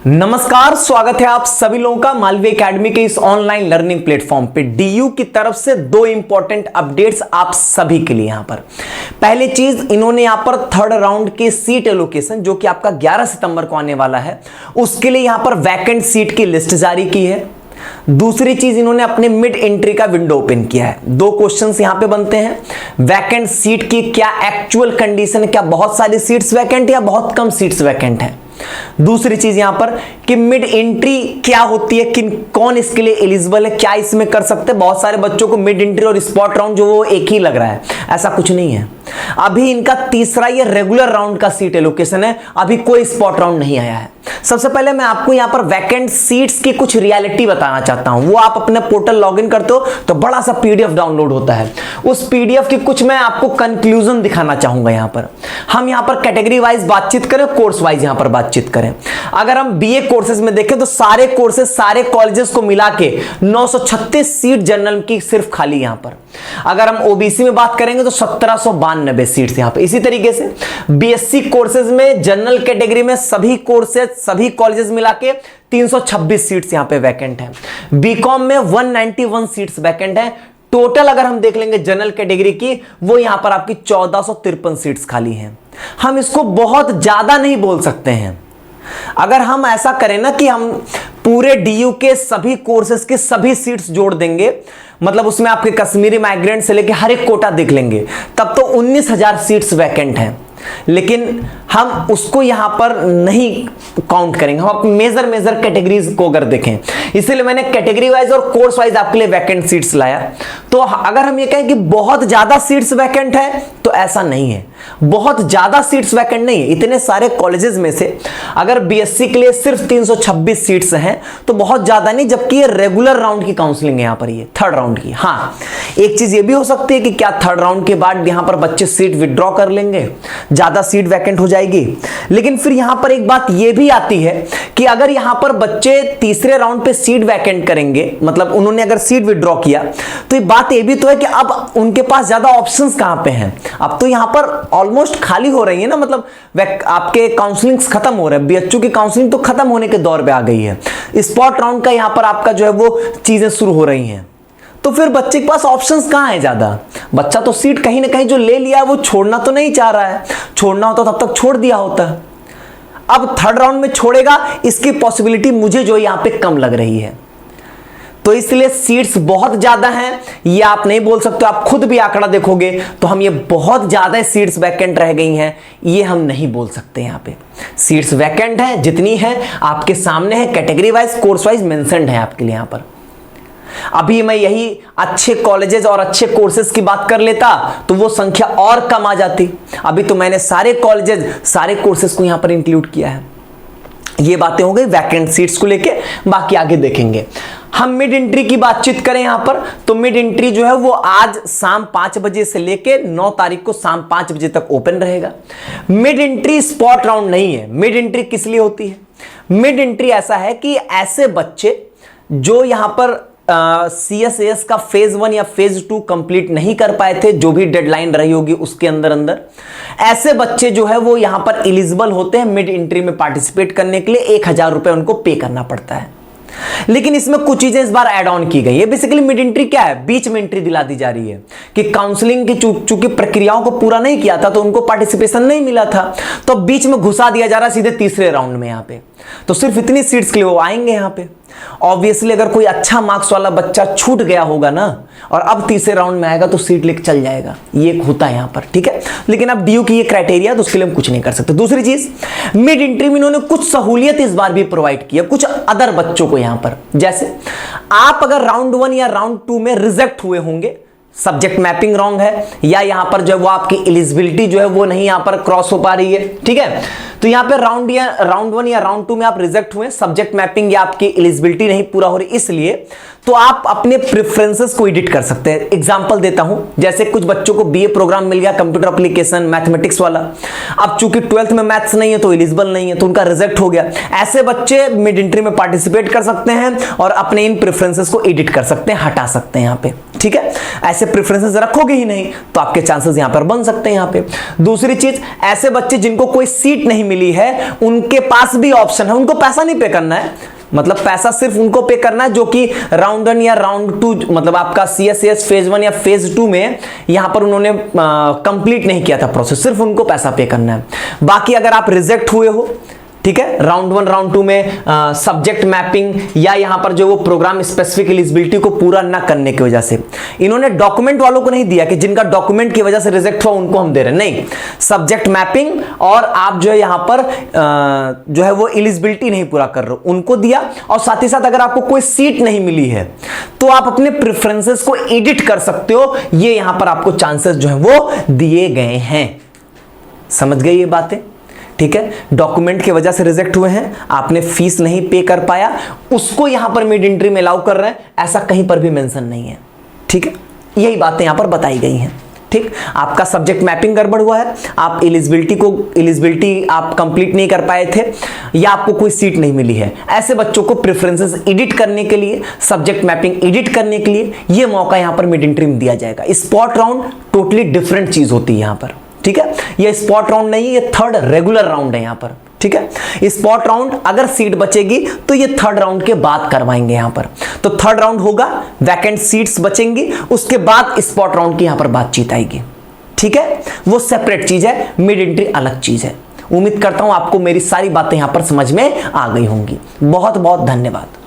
नमस्कार, स्वागत है आप सभी लोगों का मालवी एकेडमी के इस ऑनलाइन लर्निंग प्लेटफॉर्म पे। डीयू की तरफ से दो इंपॉर्टेंट अपडेट्स आप सभी के लिए। यहां पर पहली चीज, इन्होंने यहां पर थर्ड राउंड के सीट एलोकेशन जो कि आपका 11 सितंबर को आने वाला है, उसके लिए यहां पर वैकेंट सीट की लिस्ट जारी की है। दूसरी चीज, इन्होंने अपने मिड एंट्री का विंडो ओपन किया है। दो क्वेश्चंस यहां पे बनते हैं, वैकेंट सीट की क्या एक्चुअल कंडीशन है, क्या बहुत सारी सीट्स वैकेंट या बहुत कम सीट्स वैकेंट है। दूसरी चीज यहां पर कि मिड एंट्री क्या होती है, कौन इसके लिए एलिजिबल है, क्या इसमें कर सकते हैं। बहुत सारे बच्चों को मिड एंट्री और स्पॉट राउंड जो वो एक ही लग रहा है, ऐसा कुछ नहीं है। अभी इनका तीसरा ये रेगुलर राउंड का सीट एलोकेशन है, अभी कोई स्पॉट राउंड नहीं आया है। सबसे पहले मैं आपको यहां पर वैकेंट सीट्स की कुछ रियलिटी बताना चाहता हूं। वो आप अपने पोर्टल लॉगिन करते हो तो बड़ा सा पीडीएफ डाउनलोड होता है, उस पीडीएफ की कुछ मैं आपको कंक्लूजन दिखाना चाहूंगा। यहां पर हम यहां पर कैटेगरी वाइज बातचीत करें, कोर्स वाइज यहां पर बातचीत करें। अगर हम बीए कोर्सेज में देखें तो सारे कोर्सेज, सारे कॉलेजेस को मिला के 936 सीट जनरल की सिर्फ खाली यहां पर। अगर हम ओबीसी में बात करेंगे तो 1792 सीट्स यहां पे। इसी तरीके से बीएससी कोर्सेज में जनरल कैटेगरी में सभी कोर्सेज, सभी कॉलेजेस मिला के 326 सीट्स यहां पे वैकेंट है। बीकॉम में 191 सीट्स वैकेंट है। टोटल अगर हम देख लेंगे जनरल कैटेगरी की, वो यहां पर आपकी 1453 सीट्स खाली हैं। हम इसको बहुत ज्यादा नहीं बोल सकते हैं। अगर हम ऐसा करें ना कि हम पूरे डीयू के सभी कोर्सेज के सभी सीट्स जोड़ देंगे, मतलब उसमें आपके कश्मीरी माइग्रेंट से लेके हर एक कोटा देख लेंगे, तब तो 19,000 सीट्स वैकेंट हैं। लेकिन हम उसको यहां पर नहीं काउंट करेंगे, हम अपनी मेजर कैटेगरीज को अगर देखें, इसलिए मैंने कैटेगरी वाइज और कोर्स वाइज आपके लिए वैकेंट सीट्स लाया। तो अगर हम ये कहें कि बहुत ज्यादा सीट्स वैकेंट है तो ऐसा नहीं है, बहुत ज्यादा सीट्स वैकेंट नहीं है। इतने सारे कॉलेजेस में से अगर बीएससी के लिए सिर्फ 326 सीट्स हैं तो बहुत ज्यादा नहीं, जबकि ये रेगुलर राउंड की काउंसलिंग है यहां पर, ये थर्ड राउंड की। हाँ, एक चीज ये भी हो सकती है कि क्या थर्ड राउंड के बाद यहां पर बच्चे सीट विड्रॉ कर लेंगे, ज्यादा सीट वैकेंट हो जाएगी। लेकिन फिर यहां पर एक बात यह भी आती है कि अगर यहां पर बच्चे तीसरे राउंड पे सीट वैकेंट करेंगे, मतलब उन्होंने अगर सीट विड्रॉ किया, तो ये बात ये भी तो है कि अब उनके पास ज्यादा ऑप्शंस कहां पे हैं। अब तो यहां पर ऑलमोस्ट खाली हो रही है ना, मतलब आपके काउंसलिंग खत्म हो रहे हैं, बीएचयू की काउंसलिंग तो खत्म होने के दौर पे आ गई है। स्पॉट राउंड का यहां पर आपका जो है वो चीजें शुरू हो रही हैं। तो फिर बच्चे के पास ऑप्शंस कहां है ज्यादा। बच्चा तो सीट कहीं ना कहीं जो ले लिया है वो छोड़ना तो नहीं चाह रहा है, छोड़ना होता तब तक छोड़ दिया होता। अब थर्ड राउंड में छोड़ेगा, इसकी पॉसिबिलिटी मुझे जो यहां पे कम लग रही है। तो इसलिए सीट्स बहुत ज्यादा हैं, ये आप नहीं बोल सकते। आप खुद भी आंकड़ा देखोगे तो हम ये बहुत ज्यादा सीट्स वैकेंट रह गई हैं, ये हम नहीं बोल सकते। यहां पे सीट्स वैकेंट है, जितनी है आपके सामने है, category wise course wise mentioned है आपके लिए यहां पर। अभी मैं यही अच्छे कॉलेजेस और अच्छे कोर्सेज की बात कर लेता तो वो संख्या और कम आ जाती। अभी तो मैंने सारे कॉलेजेस, सारे कोर्सेज को यहां पर इंक्लूड किया है। ये बातें हो गई वैकेंट सीट्स को लेके, बाकी आगे देखेंगे। हम मिड एंट्री की बातचीत करें यहां पर, तो मिड एंट्री जो है वो आज शाम 5 बजे से लेके 9 तारीख को शाम 5 बजे तक ओपन रहेगा। मिड एंट्री स्पॉट राउंड नहीं है। मिड एंट्री किस लिए होती है? मिड एंट्री ऐसा है कि ऐसे बच्चे जो यहां पर CSAS का फेज 1 या फेज 2 कंप्लीट नहीं कर पाए थे, जो भी डेडलाइन रही होगी उसके अंदर ऐसे बच्चे जो है वो यहां पर एलिजिबल होते हैं मिड एंट्री में पार्टिसिपेट करने के लिए। 1,000 रुपए उनको पे करना पड़ता है। लेकिन इसमें कुछ चीजें इस बार ऐड ऑन की गई है। बेसिकली मिड एंट्री क्या है? बीच में एंट्री दिला दी जा रही है कि काउंसलिंग की चूंकि प्रक्रियाओं को पूरा नहीं किया था तो उनको पार्टिसिपेशन नहीं मिला था, तो बीच में घुसा दिया जा रहा है सीधे तीसरे राउंड में। यहां पे तो सिर्फ इतनी सीट्स के लिए वो आएंगे यहां पे। ऑब्वियसली अगर कोई अच्छा मार्क्स वाला बच्चा छूट गया होगा ना और अब तीसरे राउंड में आएगा तो सीट लेके चल जाएगा, ये होता है यहां पर, ठीक है। लेकिन अब डीयू की ये क्राइटेरिया, तो उसके लिए हम कुछ नहीं कर सकते। दूसरी चीज, मिड एंट्री में इन्होंने कुछ सहूलियत इस बार भी प्रोवाइड की है कुछ अदर बच्चों को यहां पर। जैसे आप अगर राउंड 1 या राउंड 2 में रिजेक्ट हुए होंगे, सब्जेक्ट मैपिंग रॉन्ग है, या यहां पर जो है वो आपकी एलिजिबिलिटी जो है वो नहीं यहां पर क्रॉस हो पा रही है, ठीक है, तो यहां पे राउंड 1 या राउंड 2 में आप रिजेक्ट हुए, सब्जेक्ट मैपिंग या आपकी एलिजिबिलिटी नहीं पूरा हो रही, इसलिए तो आप अपने प्रेफरेंसेस को एडिट कर सकते हैं। एग्जांपल देता हूं, जैसे कुछ बच्चों को बीए प्रोग्राम मिल गया कंप्यूटर एप्लीकेशन मैथमेटिक्स वाला, अब चूंकि 12th में मैथ्स नहीं है तो एलिजिबल नहीं है, तो उनका रिजेक्ट हो गया। ऐसे बच्चे मिड एंट्री में पार्टिसिपेट कर सकते हैं और अपने इन प्रेफरेंसेस को एडिट कर सकते हैं, हटा सकते हैं यहां पे, ठीक है। ऐसे प्रेफरेंसेस रखोगे ही नहीं तो आपके चांसेस यहां पर बन सकते हैं यहां पे। दूसरी चीज, ऐसे बच्चे जिनको कोई सीट नहीं मिली है उनके पास भी ऑप्शन है, उनको पैसा नहीं पे करना है, मतलब पैसा सिर्फ उनको पे करना है जो कि राउंड 1 या राउंड 2, मतलब आपका CSAS फेज 1 या फेज 2 में यहां पर उन्होंने कंप्लीट नहीं किया था प्रोसेस, सिर्फ उनको पैसा पे करना है। बाकी अगर आप रिजेक्ट हुए हो, ठीक है, राउंड 1 राउंड 2 में सब्जेक्ट मैपिंग या यहां पर जो वो प्रोग्राम स्पेसिफिक एलिजिबिलिटी को पूरा ना करने की वजह से, इन्होंने डॉक्यूमेंट वालों को नहीं दिया कि जिनका डॉक्यूमेंट की वजह से रिजेक्ट हुआ उनको हम दे रहे हैं, नहीं, सब्जेक्ट मैपिंग और आप जो है यहां पर जो है वो एलिजिबिलिटी नहीं पूरा कर रहे हो उनको दिया। और साथ ही साथ अगर आपको कोई सीट नहीं मिली है तो आप अपने प्रेफरेंसेस को एडिट कर सकते हो, ये यहां पर आपको चांसेस जो है वो दिए गए हैं। समझ गए ये बातें? ठीक है, डॉक्यूमेंट की वजह से रिजेक्ट हुए हैं, आपने फीस नहीं पे कर पाया, उसको यहां पर मिड एंट्री में अलाउ कर रहे हैं, ऐसा कहीं पर भी मेंशन नहीं है। ठीक है, यही बातें यहां पर बताई गई हैं। ठीक, आपका सब्जेक्ट मैपिंग गड़बड़ हुआ है, आप एलिजिबिलिटी आप कंप्लीट नहीं कर पाए थे, या आपको कोई सीट नहीं मिली है, ऐसे बच्चों को प्रेफरेंसेस एडिट करने के लिए, सब्जेक्ट मैपिंग एडिट करने के लिए ये मौका यहां पर मिड एंट्री में दिया जाएगा। स्पॉट राउंड टोटली डिफरेंट चीज होती है यहां पर। ठीक है, ये स्पॉट राउंड नहीं है, ये थर्ड रेगुलर राउंड है यहां पर। ठीक है, स्पॉट राउंड अगर सीट बचेगी तो ये थर्ड राउंड के बाद करवाएंगे यहां पर। तो थर्ड राउंड होगा, वैकेंट सीट्स बचेंगी, उसके बाद स्पॉट राउंड की यहां पर बातचीत आएगी। ठीक है, वो सेपरेट चीज है, मिड एंट्री अलग चीज है। उम्मीद करता हूं आपको मेरी सारी बातें यहां पर समझ में आ गई होंगी। बहुत बहुत धन्यवाद।